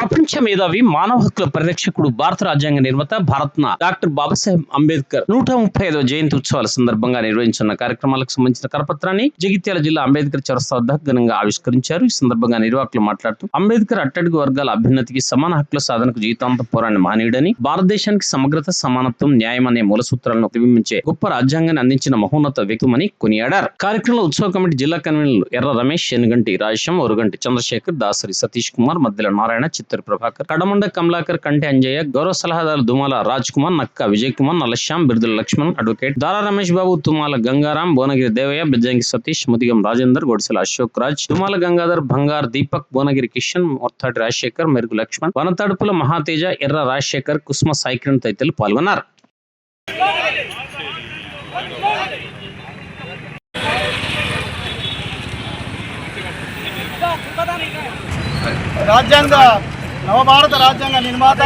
ప్రపంచ మేధావి మానవ హక్కుల పరిరక్షకుడు భారత రాజ్యాంగ నిర్మాత భారత్న డాక్టర్ బాబాసాహెబ్ అంబేద్కర్ 135వ జయంతి ఉత్సవాల సందర్భంగా నిర్వహించిన కార్యక్రమాలకు సంబంధించిన కరపత్రాన్ని జగిత్యాల జిల్లా అంబేద్కర్ చౌరస్తా వద్ద ఘనంగా ఆవిష్కరించారు. ఈ సందర్భంగా నిర్వాహకులు మాట్లాడుతూ అంబేద్కర్ అట్టడుగు వర్గాల అభ్యున్నతికి, సమాన హక్కుల సాధనకు జీవితాంతం పోరాడిన మహనీయుడని, భారతదేశానికి సమగ్రత, సమానత్వం, న్యాయం అనే మూల సూత్రాలను ప్రతిబింబించే గొప్ప రాజ్యాంగాన్ని అందించిన మహోన్నత వ్యక్తిమని కొనియాడారు. కార్యక్రమంలో ఉత్సవ కమిటీ జిల్లా కన్వీనర్లు ఎర్ర రమేష్, శనుగంటి రాజేశం, ఒరుగంటి చంద్రశేఖర్, దాసరి సతీష్ కుమార్, మద్దెల నారాయణ, చిత్తూరు ప్రభాకర్, కడమండ కమలాకర్, కంటి అంజయ్య, గౌరవ సలహాదారు దుమాల రాజ్ కుమార్, నక్క విజయ్ కుమార్, నల్లశ్యాం, బిర్దుల లక్ష్మణ్, అడ్వకేట్ దారా రమేష్ బాబు, తుమాల గంగారాం, భువనగిరి దేవయ్య, బిజ్జంగి సతీష్, ముదిగం రాజేందర్, గొడిసెల అశోక్ రాజ్, దుమాల గంగాధర్, బంగార్ దీపక్, భువనగిరి కిషన్, మొత్తాటి రాజశేఖర్, మెరుగు లక్ష్మణ్, వనతడుపుల మహాతేజ, ఎర్ర రాజశేఖర్, కుసుమ సాయికిరణ్ తదితరులు పాల్గొన్నారు. నవభారత రాజ్యాంగ నిర్మాత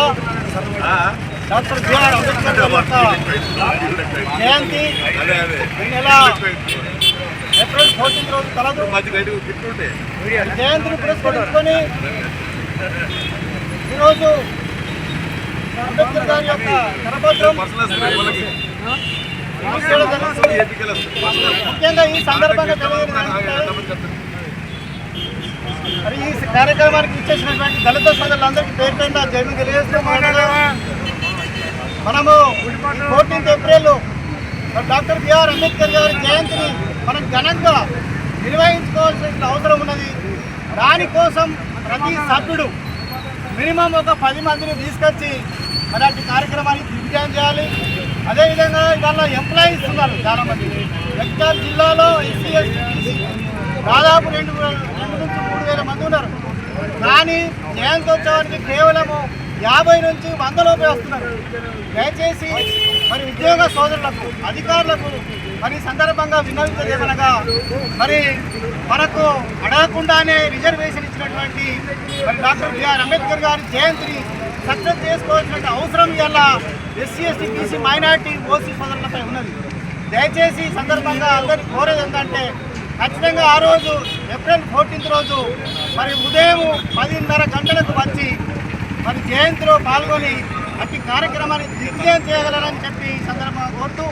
డాక్టర్ బిఆర్ అంబేద్కర్ యొక్క జయంతి ఈ నెల ఏప్రిల్ 14 రోజు కలదు. జయంతిని పురస్కరించుకొని ఈరోజు అంబేద్కర్ గారి యొక్క కరపత్రం ముఖ్యంగా ఈ సందర్భంగా మరి ఈ కార్యక్రమానికి ఇచ్చేసినటువంటి దళిత సోదరులందరికీ పేరుపైన జైలు తెలియజేస్తూ మనము 14th April doctor BR Ambedkar గారి జయంతిని మనం ఘనంగా నిర్వహించుకోవాల్సిన అవసరం ఉన్నది. దానికోసం ప్రతి సభ్యుడు మినిమం ఒక 10 మందిని తీసుకొచ్చి అలాంటి కార్యక్రమానికి దిగ్విజయం చేయాలి. అదేవిధంగా ఇవాళ ఎంప్లాయీస్ ఉన్నారు చాలామంది. జగిత్యాల జిల్లాలో ఎస్సీ ఎస్టీ దాదాపు 2 నుంచి 3,000 మంది ఉన్నారు. కానీ జయంతోత్సవానికి కేవలము 50 నుంచి 100 లోపే వస్తున్నారు. దయచేసి మరి ఉద్యోగ సోదరులకు, అధికారులకు మరి సందర్భంగా విన్నవించదేమనగా మరి మనకు అడగకుండానే రిజర్వేషన్ ఇచ్చినటువంటి మరి డాక్టర్ బిఆర్ అంబేద్కర్ గారి జయంతిని సక్సెస్ చేసుకోవాల్సిన అవసరం ఇలా SC ST BC minority OC సోదరులపై ఉన్నది. దయచేసి సందర్భంగా అందరికీ కోరేది ఏంటంటే ఖచ్చితంగా ఆ రోజు ఏప్రిల్ 14 రోజు మరి ఉదయం 10:30 గంటలకు వచ్చి మరి జయంతిలో పాల్గొని అట్టి కార్యక్రమాన్ని దిగ్విజయం చేయగలరని చెప్పి ఈ సందర్భంగా కోరుతూ